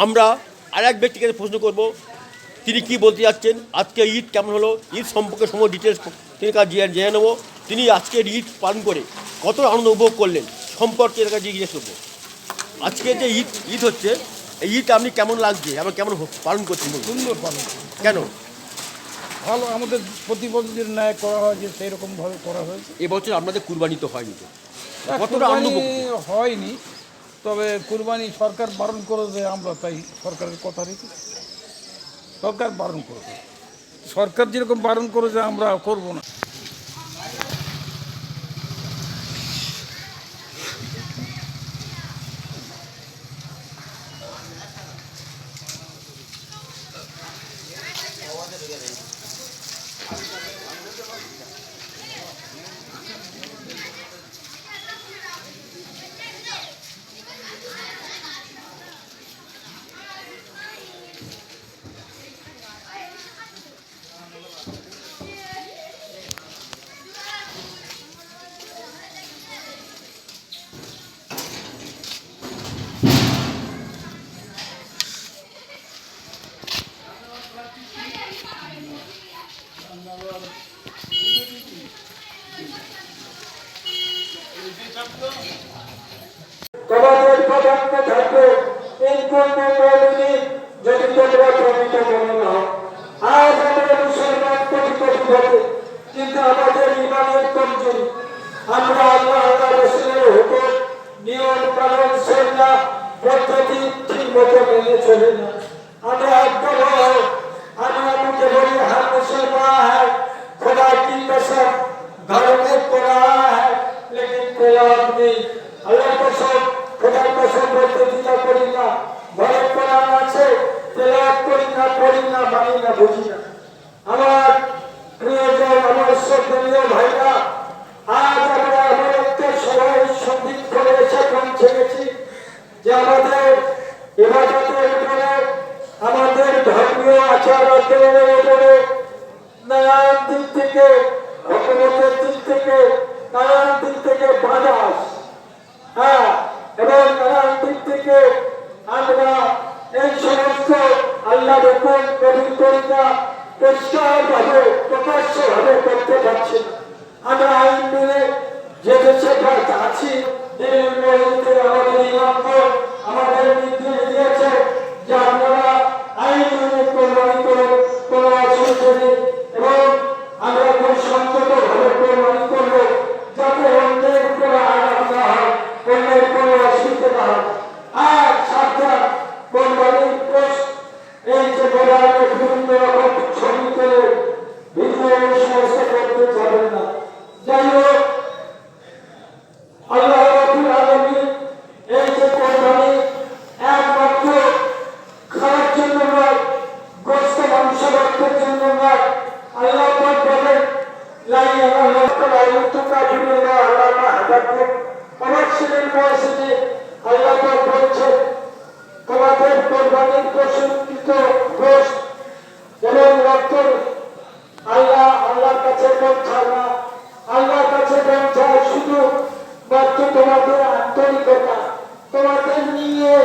আমরা আর এক ব্যক্তিকে প্রশ্ন করব, তিনি কি বলতে যাচ্ছেন, আজকে ঈদ কেমন হলো, ঈদ সম্পর্কে সময় ডিটেলস তিনি কাছে জেনে নেবো। তিনি আজকের ঈদ পালন করে কত আনন্দ উপভোগ করলেন সম্পর্কে এর কাছে জিজ্ঞেস করবো। আজকে যে ঈদ হচ্ছে, এই ঈদ আপনি কেমন লাগছে, আমরা কেমন পালন করছেন? সুন্দর পালন। কেন? ভালো, আমাদের প্রতি বছর ন্যায় করা হয় যে সেই রকমভাবে করা হয়েছে। এবছর আপনাদের কুরবানি তো হয়নি, তো কতটা কুরবানি আনন্দ হয়নি, তবে কুরবানি সরকার বারণ করেছে, আমরা তাই সরকারের কথা রেখে সরকার বারণ করেছে। সরকার যেরকম বারণ করেছে আমরা করব না। তোমাদের পদার্থ থাকবে যদি তোমরা প্রমিত মনে না। আজ আমরা মুসলমান কোটি কোটি হবে, কিন্তু আমাদের ইমানের কমজোরি। আমরা আল্লাহ রাসূলের হুকুম নিয়ম পালন সুন্নাহ পদ্ধতি ঠিক মতো মেনে চলি না। আমরা আমরা মুখে বলি হ্যাঁ মুসলমান হ্যাঁ, खुदा की कसम घर में कुरान है लेकिन कुरान नहीं। अल्लाह कसम खुदा कसम বলতে দিনা করি না, ঘরে কোরআন আছে তেলাওয়াত করি না, পড়ি না, মানি না, বুঝি না। আমার প্রিয়জন, আমার শ্রদ্ধেয় ভাইরা, আজ আমরা এমন একটা সবাই সঙ্গীত করে এসে পৌঁছে গেছি যে আমাদের ইবাদতের উপরে, আমাদের ধর্মীয় আচার আচরণের উপরে নানান দিক থেকে, হকুমতের দিক থেকে, নানান দিক থেকে বাধা আসে। হ্যাঁ, এবং নানান দিক থেকে আমরা এই সমস্ত আল্লাহর হুকুম কবুল করি না, পরিষ্কারভাবে প্রকাশ্যভাবে করতে পারছি না। আমরা আইন মেনে যে দেশে আছি, আমাদের ইমামগণ আমাদের নির্দেশ দিয়েছে যে আপনারা আইন মেনে কোরবানি করুন, কোনো অসুবিধা নেই। এবং আমরা খুব সংযতভাবে কোরবানি করবো, যাতে অন্যের উপরে আঘাত না হয়, অন্যের কোনো অসুবিধা না হয়। আর সাবধান, কোরবানির পোস্ট এই যে মোবাইলে বিভিন্ন রকম ছবি করে ভিডিও সমস্ত করতে যাবেন না। যাই হোক, আল্লাহ রাব্বুল আলামিন এই যে কোরবানি একমাত্র খাওয়ার জন্য নয়, গোশত মাংস রক্তের জন্য নয়। আল্লাহ পাক বলেন লা ইলাহা ইল্লাল্লাহ আল্লামা হাদাকুম। অবশ্যই মসজিদে আল্লাহ পাক বলছেন তোমাদের কোরবানির প্রসঙ্গিত গোশত এবং রক্ত আল্লাহর কাছে পৌঁছায় না। আল্লাহর কাছে পৌঁছায় শুধু মাত্র তোমাদের আন্তরিকতা, তোমাদের নিয়ে,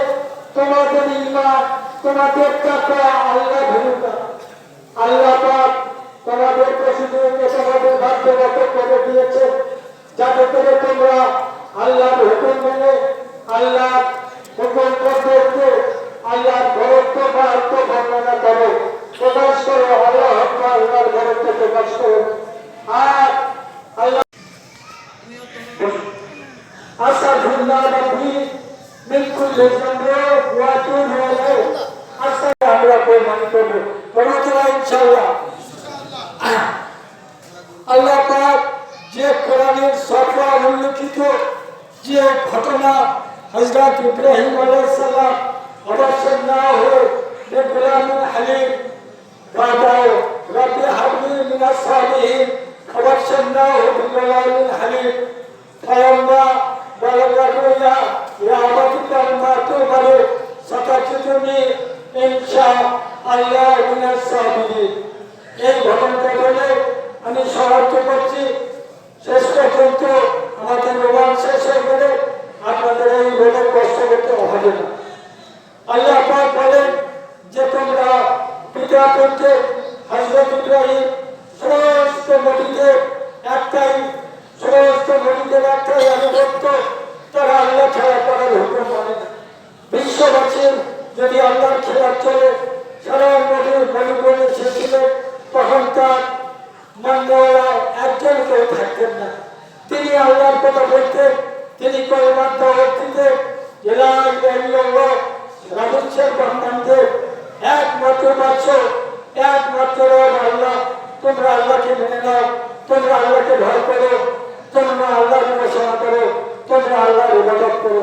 তোমাদের ঈমান, তোমাদের তাকওয়া, আল্লাহ ভীরুতা। আল্লাহ পাক তোমাদের পশুদেরকে তোমাদের ভাগ্যগত করে দিয়েছে, যাতে করে তোমরা আল্লাহর হুকুম মেনে, আল্লাহর হুকুম পদ্ধতিতে আল্লাহর ঘরত্ব বা অর্থ বর্ণনা করো, প্রকাশ করো, আল্লাহর ঘরত্ব প্রকাশ করো। আর আল্লাহ আস্তাগফিরুল্লাহ রাব্বি মিন কুল্লি যামবি ওয়া আতুবু ইলাইহি। আমরা কোরবানি করব, ইনশাআল্লাহ। আল্লাহ পাক যে কোরআনের সফা উল্লেখিত যে ঘটনা হযরত ইব্রাহিম আলাইহিস সালাম অবসর না হয়ে গোলামুল হালিম বাদাও রব্বি হাবলি মিনাস সালিহিন অবসর না হয়ে গোলামুল হালিম ফালাম্মা বালাগা ইয়া আবাতি মা তুমারু সাতাজুনি ইনশাআল্লাহ মিনাস সাবিরিন। এই ঘটনাটা বলে আমি সমাপ্ত করছি। শেষ পর্যন্ত আমাদের রোমান শেষ হয়ে গেলে আপনাদের এই রোগে কষ্ট করতে হবে না। আল্লাহ পাক হুকুম মানে না। বিশ্ববাসীর যদি আল্লাহর খেলাফ চলে, সারা নদীর মণিপুরে এসেছিল, তখন তার মান্যওয়ালা একজন কেউ থাকতেন না। তিনি আল্লাহর কথা বলতেন, তিনি কলমার দাওয়াত দিতেন, লা ইলাহা ইল্লাল্লাহ, রাজস্বের ব্রাহ্মণদের একমাত্র বাচ্চ, একমাত্র রব আল্লাহ। তোমরা আল্লাহকে মেনে নাও, তোমরা আল্লাহকে ভয় করো, তোমরা আল্লাহর উপাসনা করো, তোমরা আল্লাহর ইবাদত করো।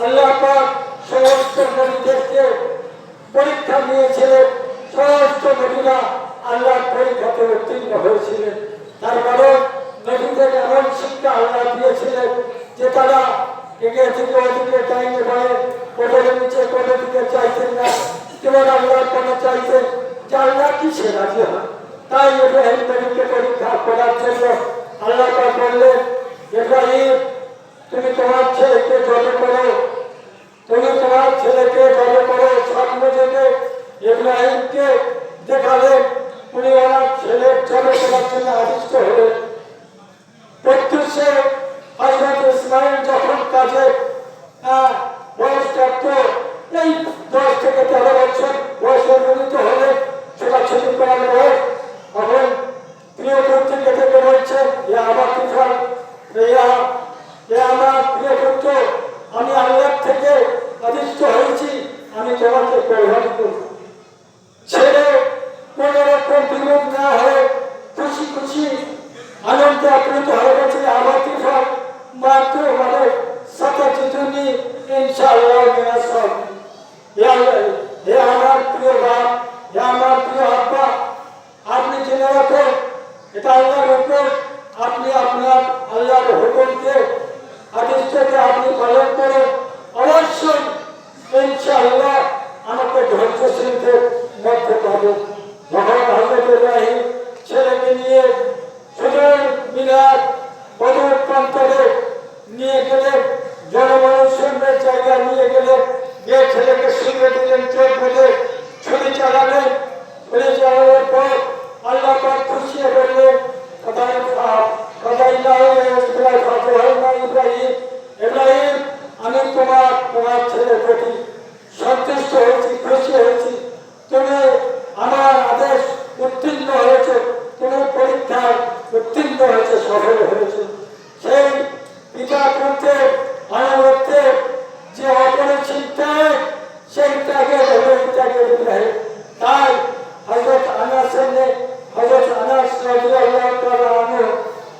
আল্লাহ পাক সমস্ত নবীদেরকে পরীক্ষা নিয়েছিলেন, সমস্ত নবীরা আল্লাহর পরীক্ষাতে উত্তীর্ণ হয়েছিলেন। তার কারণ নবীদের এমন শিক্ষা আল্লাহ দিয়েছিলেন যে তারা এগিয়ে থেকে ওদিকে টাইমে পড়ে, কোটের নিচে কোটের দিকে চাইতেন না, কেবল আল্লাহর কোনো চাইতেন যে আল্লাহ কি সে রাজি হয়। তাই ইব্রাহিম নবীকে পরীক্ষা করার জন্য আল্লাহ পাক বললেন, ইব্রাহিম তুমি তোমার ছেলেকে জন্ম করো, তুমি তোমার ছেলেকে জন্ম করো। স্বপ্ন দেখে ইব্রাহিমকে দেখালেন, উনি ওনার ছেলের জন্ম করার জন্য আদিষ্ট হলেন। প্রত্যুষে হযরত ইসমাইল যখন কাজে বয়স প্রাপ্ত, এই 10 থেকে 13 বছর বয়সে উপনীত হলে, ছোটাছুটি করার বয়স, তখন প্রিয় পুত্রকে থেকে বলছেন, আমার পিতা, আমার প্রিয় পুত্র, আমি আল্লাহ থেকে আদিষ্ট হয়েছি, আমি তোমাকে পরিহার করব। ছেলে কোন রকম বিরোধ না হয়ে খুশি খুশি আনন্দে আপ্লুত হয়ে গেছে। আমার পিতা মাত্র মানে সাথে চিঠুনি ইনশাআল্লাহ মিনাসব। হে আমার প্রিয় বাপ, হে আমার প্রিয় আব্বা, আপনি জেনে রাখুন এটা আল্লাহর হুকুম। আপনি আপনার আল্লাহর হুকুমকে আদেশটাকে আপনি পালন করুন, অবশ্যই ইনশাআল্লাহ আমাকে ধৈর্যশীলদের মধ্যে পাবেন। তখন হযরত ইব্রাহিম ছেলেকে নিয়ে সুদূর মিনার বদর প্রান্তরে নিয়ে গেলেন, জনমানুষের জায়গায় নিয়ে গেলেন, গিয়ে ছেলেকে শুয়ে দিলেন, চোখ বেঁধে ছুরি চালালেন। ছুরি চালানোর পর আল্লাহ পাক খুশি বললেন, ইব্রাহিম আমি তোমার ছেলের প্রতি সন্তুষ্ট হয়েছি, খুশি হয়েছি। তুমি আমার আদেশ উত্তীর্ণ হয়েছে, তুমি পরীক্ষায় উত্তীর্ণ হয়েছে, সফল হয়েছে। সেই পিতা পুত্রের অনুরোধে যে অপরিচিত ত্যাগ, সেই ত্যাগের ত্যাগের ইব্রাহিম। তাই হযরত আনাস রাদিয়াল্লাহু তাআলা আনহু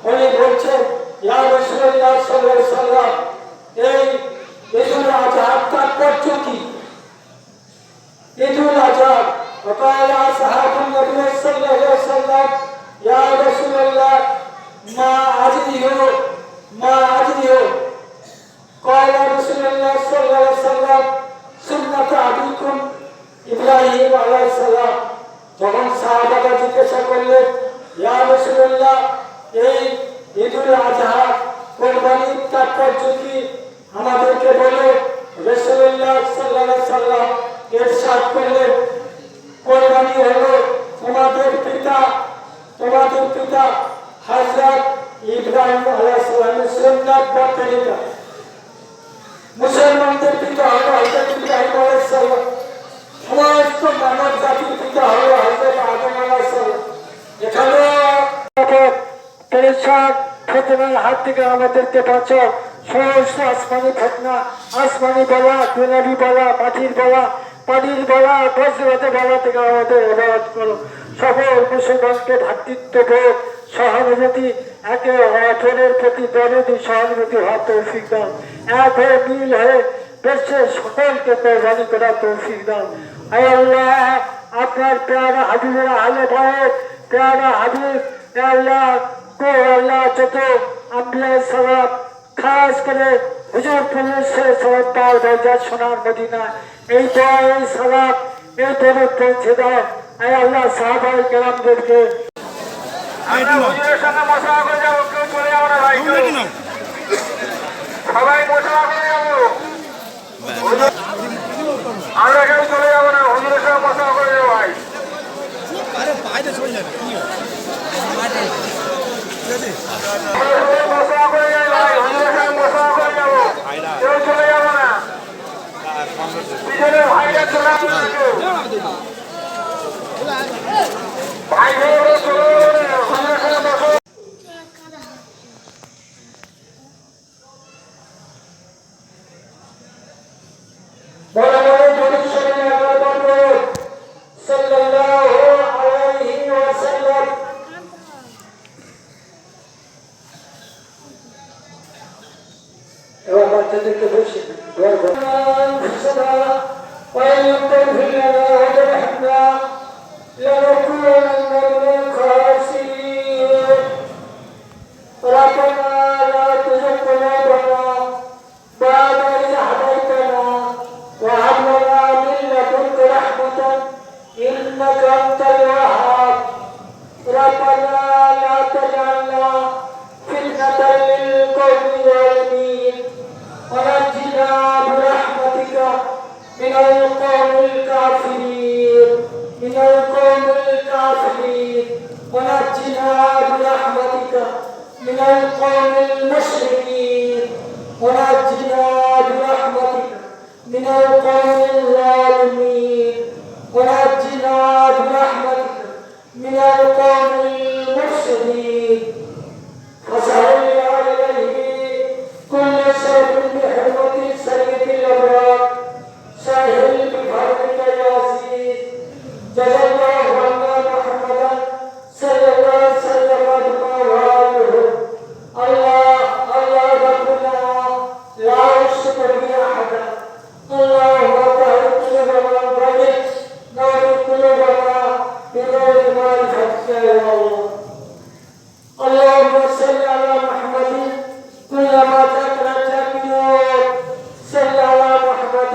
উনি বলছেন, ইয়া রাসূলুল্লাহ সাল্লাল্লাহু আলাইহি ওয়াসাল্লাম, এই ঈদুল আযহার তাৎপর্য কি? ঈদুল আযহা وقال أصحاب النبي صلى الله عليه وسلم يا رسول الله ما أجره قال رسول الله صلى الله عليه وسلم سنة أبيكم إبراهيم عليه السلام। তখন সাহাবারা জিজ্ঞাসা করলেন, ইয়া রাসূলুল্লাহ, এই ঈদুল আযহা কোরবানির তাৎপর্য কি আমাদেরকে বলে। রাসূলুল্লাহ সাল্লাল্লাহু আলাইহি ওয়াসাল্লাম ইরশাদ করলেন, কোরবানি হলো তোমাদের পিতা হযরত ইব্রাহিম আলাইহিস সালামের সুন্নাত বা তরিকা। মুসলমানদের পিতা হলো হযরত ইব্রাহিম আলাইহিস সালাম, সমস্ত মানব জাতির পিতা হলো হযরত আদম আলাইহিস সালাম। এখানে পেরেশান ফিতনার হাত থেকে আমাদেরকে বাঁচাও। সমস্ত আসমানি ফিতনা, আসমানি বলা, দুনিয়াবি বলা, মাটির বলা, পানির বলা, বজ্রতে বলা থেকে আমাদের হেফাজত করো। সকল মুসলমানকে ভ্রাতৃত্ববোধ, সহানুভূতি, একে অপরের প্রতি দরদি সহানুভূতি হওয়ার তৌফিক দাও। এক হয়ে মিল হয়ে বিশ্বের সকলকে কোরবানি করার তৌফিক দাও। আয় আল্লাহ, আপনার প্যারা হাবিবের আলে ভয়ে প্যারা হাবিব আল্লাহ को अल्लाह যত আম্বিয়া সালাম, খাস করে হুজুর পুলিশের সরকার দরজা সোনার মদিনা, এই দোয়া, এই সালাম, এই দরুদ পৌঁছে দাও। আয় আল্লাহ, সাহাবায়ে কেরামদেরকে আমরা হুজুরের সঙ্গে মশলা করে যাবো, কেউ চলে যাবো না ভাই, সবাই মশলা করে যাবো, আমরা কেউ চলে যাবো না, হুজুরের সঙ্গে মশলা করে যাবো ভাই। মশলা করে যাবো ভাই, হুজুরের সঙ্গে মশলা করে যাবো, কেউ চলে যাবো না। وإن لم تغفر لنا وترحمنا لنكونن من الخاسرين ربنا لا تزغ قلوبنا بعد إذ هديتنا وهب لنا من لدنك رحمة إنك أنت الوهاب ربنا لا تجعلنا فتنة للقوم الظالمين ونجنا برحمتك من القوم الكافرين ونجنا برحمتك من القوم المشركين ونجنا برحمتك من القوم الظالمين ونجنا برحمتك من القوم المفسدين فصل عليه كل شيء بحرمة سيد الأبرار سهل بفضلك يا عزيز جزا الله عنا محمدا صلى الله عليه وسلم الله ربنا لا يشرك به أحدا اللهم طهر قلوبنا وبارك نور قلوبنا بنور معرفتك يا الله اللهم صل على محمد كلما ذكرت النور صل على محمد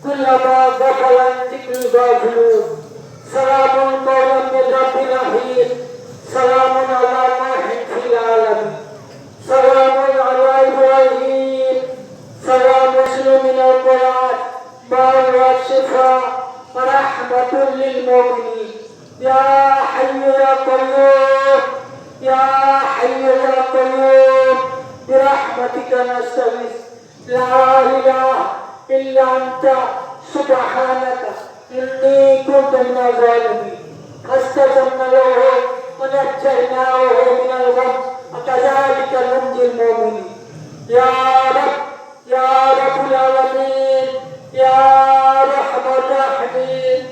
كلما غفل ذكر الغافلون سلام قولا من رب رحيم سلام على نوح في العالمين سلام على ابراهيم سلام من القران باب والشفاء ورحمة للمؤمنين يا حي يا قيوم يا حي يا قيوم برحمتك نستغيث لا اله الا انت سبحانك اني كنت من الظالمين فاستجبنا له ونجيناه من الغم وكذلك ننجي المؤمنين يا رب العالمين يا رحم الراحمين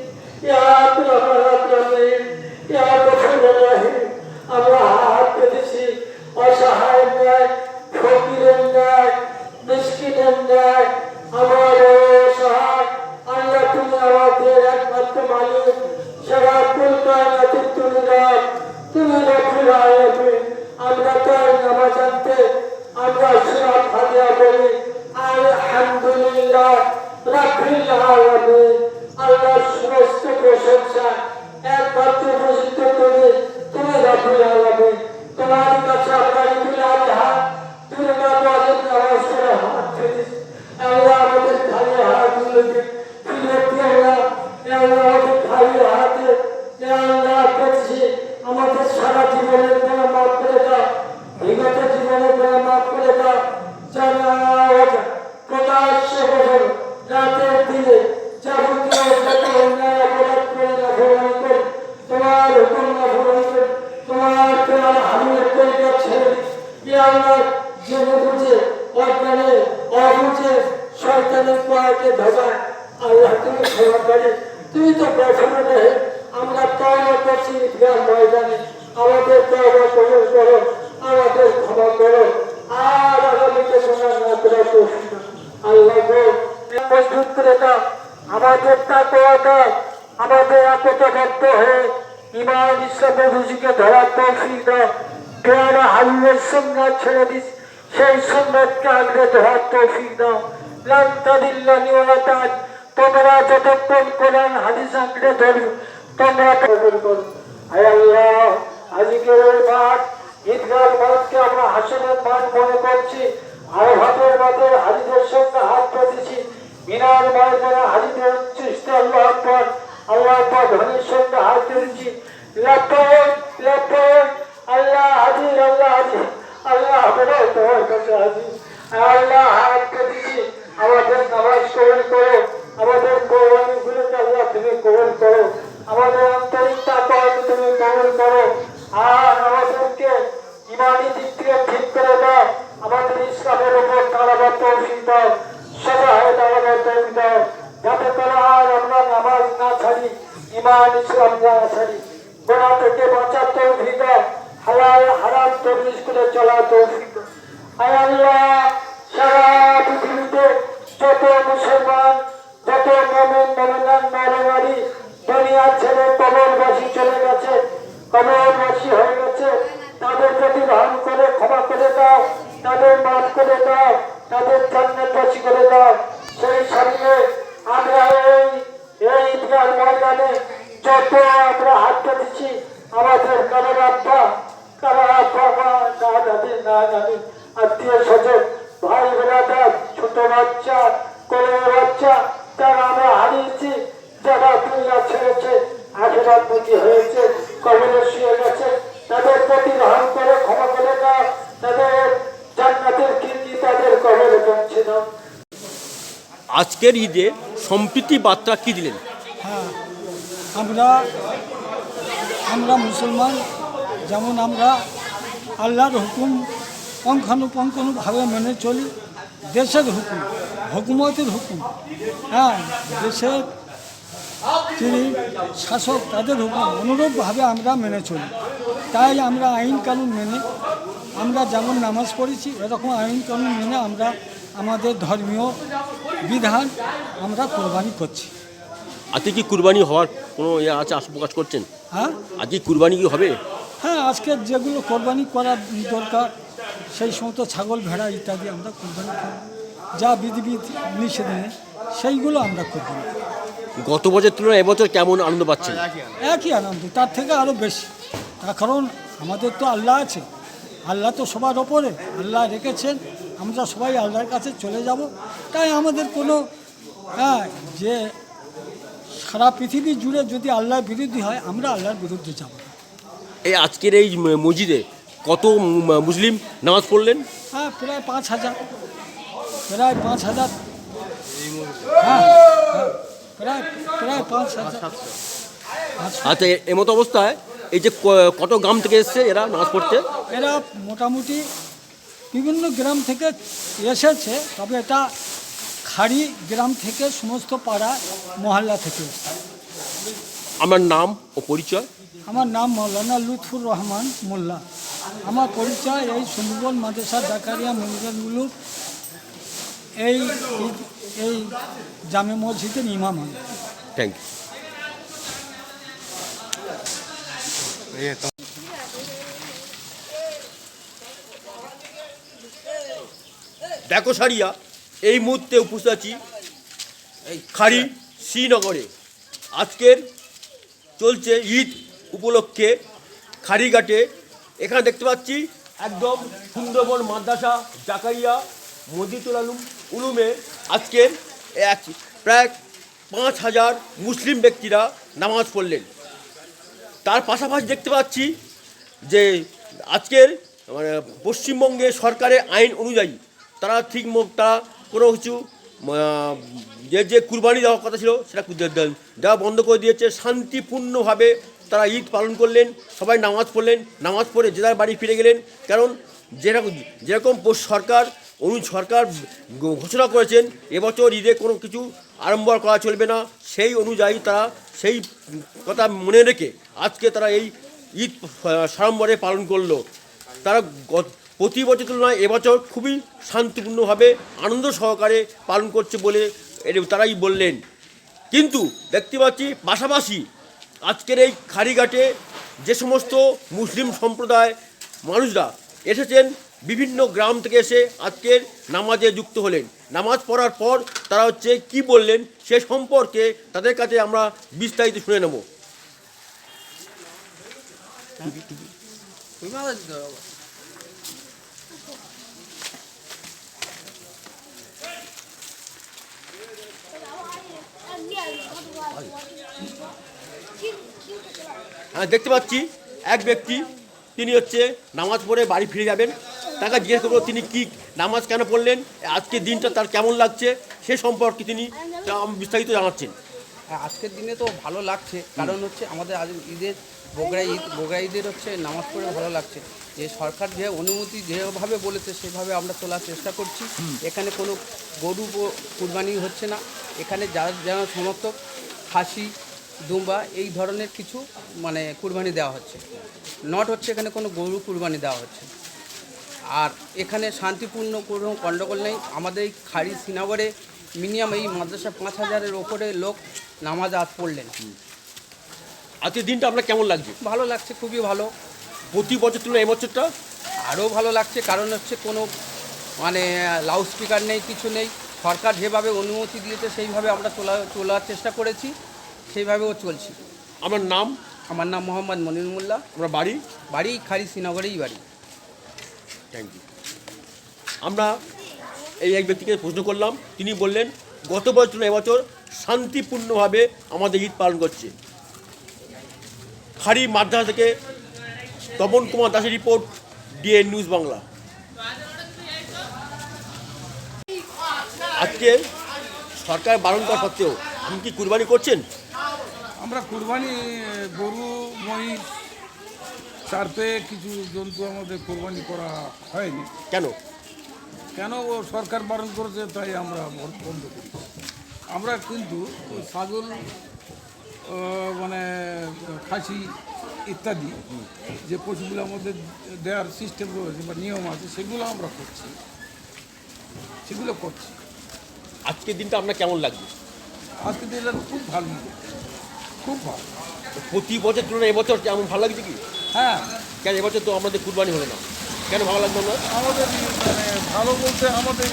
يا اكرم الاكرمين يا غفور الرحيم আমরা হাত পেতেছি অসহায় ন্যায় ফকিরের ন্যায় মিসকিনের ন্যায় আমার অসহায় আল্লাহ তুমি আমাদের একমাত্র মালিক সারা কুল কায়নাতের তুমি রব্বুল আলামিন আমরা তার নামাজ আনতে আমরা সূরা ফাতিহা বলি আলহামদুলিল্লাহ রাব্বিল আলামিন আল্লাহর সমস্ত প্রশংসা একমাত্র প্রসিদ্ধ করে তুমি রব্বুল আলামিন তোমার কাছে আমরা ঈদুল আযহা দুর্গা পূজার নামাজ পড়ে হাত পেতেছি আল্লাহ আমাদের খালি হাতগুলোকে ফিরে দিয়ে আল্লাহ আমাদের খালি হাতে আল্লাহ পেতেছি আমাদের সারা জীবনের গুনাহ মাফ করে দাও বিগত জীবনের গুনাহ মাফ করে দাও জানা প্রকাশ্য বছর রাতের দিনে যাবতীয় যত অন্যায় অপরাধ করে নাফরমানি করে তোমার হুকুম নাফরমানি করে তোমার হাবিবের তরিকা ছেড়ে দিই আল্লাহ জেনে বুঝে অজ্ঞানে অবুঝে শয়তানের পায়ে ধোকায় আল্লাহ তুমি ক্ষমা করে তুমি তো গফুর রহিম আমরা তওবা করছি ঈদগাহ ময়দানে আমাদের তওবা কবুল করো আমাদের ক্ষমা করো আর আগামীতে গুনাহ না করার তৌফিক দাও আল্লাহ গো মজবুত করে দাও আমাদের তাকওয়া দাও আমাদের একতাবদ্ধ হয়ে ঈমান ইসলামের রুজিকে ধরার তৌফিক দাও পেয়ারা হাবিবের সুন্নাত ছেড়ে দিস সেই সুন্নাতকে আঁকড়ে ধরার তৌফিক দাও লান তাদিল্লানি ওয়ালা তাদ তোমরা যতক্ষণ কোরআন হাদিস আঁকড়ে ধরো তোমরা কবুল করো আয় আল্লাহ আজকের এই মাঠ ঈদগাহ মাঠকে আমরা হাসনের মাঠ মনে করছি আরাফাতের মাঠে হাজিদের সঙ্গে হাত পেতেছি মিনার ময়দানে হাজিদের উচ্ছিষ্ট আল্লাহ আকবার ধ্বনির সঙ্গে হাত পেতেছি লাব্বাইক আল্লাহ হাজির আল্লাহ বলো তোমার কাছে হাজির আল্লাহ হাত পেতেছি আমাদের নামাজ কবুল করো আমাদের কোরবানিগুলোকে আল্লাহ তুমি কবুল করো আমাদের আন্তরিক তাকওয়াকে তুমি কবুল করো আর আমাদেরকে ঈমানি দিক থেকে ঠিক করে দাও আমাদের ইসলামের উপর দাঁড়াবার তৌফিক দাও সবাই দাঁড়াবার তৌফিক দাও যাতে করে আর আমরা নামাজ না ছাড়ি ঈমান ইসলাম না ছাড়ি গুনাহ থেকে বাঁচার তৌফিক দাও হালাল হারাম তমিজ করে চলার তৌফিক দাও আয় আল্লাহ সারা পৃথিবীতে যত মুসলমান, যত নরনারী দুনিয়া ছেড়ে কবরবাসী চলে গেছে, কবরবাসী হয়ে গেছে, তাদের প্রতি রহম করে ক্ষমা করে দাও, তাদের মাফ করে দাও, তাদের জান্নাতবাসী করে দাও। সেই সঙ্গে আমরা এই ঈদগাহ ময়দানে যত আমরা হাত পেতেছি, আমাদের কারোর আব্বা, কারো আব্বা মা, না দাদি, না নানি, আত্মীয় স্বজন, ভাই ব্রাদার, ছোট বাচ্চা, কোলের বাচ্চা, যারা আমরা হারিয়েছি, যারা দুনিয়া ছেড়েছে, আশীর্বাদমুখী হয়েছে, কবরে শুয়ে গেছে, তাদের প্রতি রহম করে ক্ষমা করে দাও, তাদের জান্নাতের কীর্তি তাদের কবরে পৌঁছে দাও। আজকের ঈদে সম্প্রীতি বার্তা কি দিলেন? হ্যাঁ, আমরা মুসলমান, যেমন আমরা আল্লাহর হুকুম পুঙ্খানুপুঙ্খভাবে মেনে চলি, দেশের হুকুম, হুকুমতের হুকুম, হ্যাঁ, দেশের যিনি শাসক তাদের হুকুম অনুরূপভাবে আমরা মেনে চলি। তাই আমরা আইন কানুন মেনে, আমরা যেমন নামাজ পড়েছি এরকম আইন কানুন মেনে আমরা আমাদের ধর্মীয় বিধান আমরা কোরবানি করছি। আজকে কি কুরবানি হওয়ার কোনো আছে আশা প্রকাশ করছেন? হ্যাঁ, আজকে কুরবানি কি হবে? হ্যাঁ, আজকে যেগুলো কোরবানি করার দরকার সেই সমস্ত ছাগল, ভেড়া ইত্যাদি আমরা কোরবানি করব, যা বিধিবিধি নিষেধ নেই সেইগুলো আমরা কোরবানি করব। গত বছর তুলনায় এবছর কেমন আনন্দ পাচ্ছেন? একই আনন্দ, তার থেকে আরও বেশি। তার কারণ আমাদের তো আল্লাহ আছে, আল্লাহ তো সবার ওপরে, আল্লাহ রেখেছেন, আমরা সবাই আল্লাহর কাছে চলে যাব। তাই আমাদের কোনো যে সারা পৃথিবী জুড়ে যদি আল্লাহর বিরুদ্ধে হয়, আমরা আল্লাহর বিরুদ্ধে যাব না। এই আজকের এই মসজিদে কত মুসলিম নামাজ পড়লেন? হ্যাঁ, প্রায় 5,000, প্রায় 5,000, হ্যাঁ, প্রায় 5,000। আচ্ছা, এমতো অবস্থায় এই যে কত গ্রাম থেকে এসছে এরা নামাজ পড়তে? এরা মোটামুটি বিভিন্ন গ্রাম থেকে এসেছে, তবে এটা খাড়ি গ্রাম থেকে সমস্ত পাড়া মহল্লা থেকে এসেছে। আমার নাম ও পরিচয়? আমার নাম মৌলানা লুৎফুর রহমান মোল্লা। আমার পরিচয় এই সুন্দরবন মাদ্রাসা জাকারিয়া মনিরুল এই জামে মসজিদের ইমাম। Thank you. দেখো সারিয়া, এই মুহূর্তে উপস্থিত আছি খাড়ি শ্রীনগরে। আজকের চলছে ঈদ উপলক্ষে খাড়িঘাটে। এখানে দেখতে পাচ্ছি একদম সুন্দরবন মাদ্রাসা জাকারিয়া মসজিদুল উলুমে আজকের প্রায় 5,000 মুসলিম ব্যক্তিরা নামাজ পড়লেন। তার পাশাপাশি দেখতে পাচ্ছি যে আজকের পশ্চিমবঙ্গে সরকারের আইন অনুযায়ী তারা তারা কোনো কিছু যে কুরবানি দেওয়ার কথা ছিল সেটা দেওয়া বন্ধ করে দিয়েছে। শান্তিপূর্ণভাবে তারা ঈদ পালন করলেন, সবাই নামাজ পড়লেন, নামাজ পড়ে যে যার বাড়ি ফিরে গেলেন। কারণ যেরকম সরকার ঘোষণা করেছেন এবছর ঈদে কোনো কিছু আড়ম্বর করা চলবে না, সেই অনুযায়ী তারা সেই কথা মনে রেখে আজকে তারা এই ঈদ সাড়ম্বরে পালন করলো। তারা প্রতি বছর তুলনায় এবছর খুবই শান্তিপূর্ণভাবে আনন্দ সহকারে পালন করছে বলে তারাই বললেন। কিন্তু দেখতে পাচ্ছি পাশাপাশি আজকের এই খাড়িঘাটে যে সমস্ত মুসলিম সম্প্রদায় মানুষরা এসেছেন, বিভিন্ন গ্রাম থেকে এসে আজকের নামাজে যুক্ত হলেন। নামাজ পড়ার পর তারা কি বললেন সে সম্পর্কে তাদের কাছে আমরা বিস্তারিত শুনে নেব। হ্যাঁ, দেখতে পাচ্ছি এক ব্যক্তি, তিনি নামাজ পড়ে বাড়ি ফিরে যাবেন। তাকে জিজ্ঞেস করবো তিনি কি নামাজ কেন পড়লেন, আজকের দিনটা তার কেমন লাগছে সে সম্পর্কে তিনি বিস্তারিত জানাচ্ছেন। আজকের দিনে তো ভালো লাগছে, কারণ আমাদের আজ ঈদের বগরা ঈদের নামাজ পড়ে ভালো লাগছে। যে সরকার যে অনুমতি যেভাবে বলেছে সেভাবে আমরা চলার চেষ্টা করছি। এখানে কোনো গরু কুরবানি হচ্ছে না, এখানে যারা সমর্থক খাসি, দুম্বা এই ধরনের কিছু কুরবানি দেওয়া হচ্ছে, এখানে কোনো গরু কুরবানি দেওয়া হচ্ছে। আর এখানে শান্তিপূর্ণ কোনো গণ্ডগোল নেই। আমাদের এই খাড়ি শ্রীনগরে মিনিমাম এই মাদ্রাসা 5,000-এর ওপরে লোক নামাজ আজ পড়লেন। আজকের দিনটা আপনার কেমন লাগছে? ভালো লাগছে, খুবই ভালো। প্রতি বছর তুলনায় এবছরটা আরও ভালো লাগছে, কারণ হচ্ছে কোনো মানে লাউড স্পিকার নেই, কিছু নেই। সরকার যেভাবে অনুমতি দিয়েছে সেইভাবে আমরা চলার চেষ্টা করেছি, সেইভাবেও চলছি। আমার নাম? আমার নাম মোহাম্মদ মনির মোল্লা। আমরা বাড়ি বাড়ি খাড়ি শ্রীনগরেই বাড়ি। Thank you. আমরা এই এক ব্যক্তিকে প্রশ্ন করলাম, তিনি বললেন গত বছর এবছর শান্তিপূর্ণভাবে আমাদের ঈদ পালন করছে। খাড়ি মাদ্রাসা থেকে তপন কুমার দাসের রিপোর্ট, ডিএন নিউজ বাংলা। আজকে সরকার বারণ করা সত্ত্বেও আপনি কি কুরবানি করছেন? আমরা কুরবানি গরু, মহিষ, চারপে কিছু জন্তু আমাদের কোরবানি করা হয়নি। কেন? কেন ও সরকার বারণ করেছে তাই আমরা বন্ধ করি। আমরা কিন্তু ওই ছাগল মানে খাসি ইত্যাদি যে পশুগুলো আমাদের দেওয়ার সিস্টেম রয়েছে বা নিয়ম আছে সেগুলো আমরা করছি, সেগুলো করছি। আজকের দিনটা আপনার কেমন লাগছে? আজকে দিনটা খুব ভালো লাগে, খুব ভালো। প্রতি বছর তুলনায় এবছর কেমন ভালো লাগছে কি? হ্যাঁ, কেন এবছর তো আমাদের কুরবানি হলো না, কেন ভালো লাগবে না? আমাদের মানে ভালো বলতে আমাদের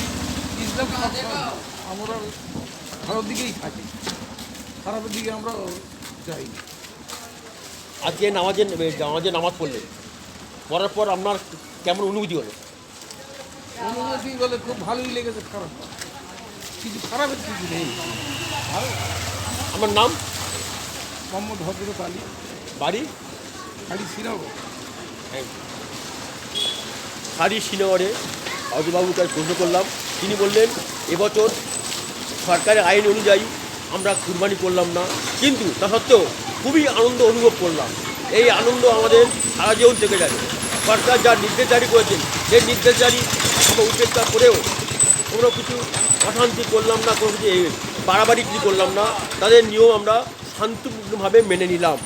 ইসলাম আমরা ভালোর দিকেই থাকি, খারাপের দিকে আমরা যাই। আজকে নামাজ পড়লেন, পড়ার পর আপনার কেমন অনুভূতি হলো? অনুমতি বলে খুব ভালোই লেগেছে, খারাপ না। কিছু খারাপের কিছু নেই, ভালো। আমার নাম মোহাম্মদ হজরত আলী, বাড়ি খালি শ্রীনগর। খাড়ি শ্রীনগরে অজয়বাবুর কাছে প্রশ্ন করলাম, তিনি বললেন এবছর সরকারের আইন অনুযায়ী আমরা কুরবানি করলাম না, কিন্তু তা সত্ত্বেও খুবই আনন্দ অনুভব করলাম। এই আনন্দ আমাদের সারা জীবন থেকে যাবে। সরকার যা নির্দেশ জারি করেছেন সেই নির্দেশ জারি আমরা উপেক্ষা করেও কোনো কিছু অশান্তি করলাম না, কোনো কিছু বাড়াবাড়ি কিছু করলাম না, তাদের নিয়ম আমরা শান্তিপূর্ণভাবে মেনে নিলাম।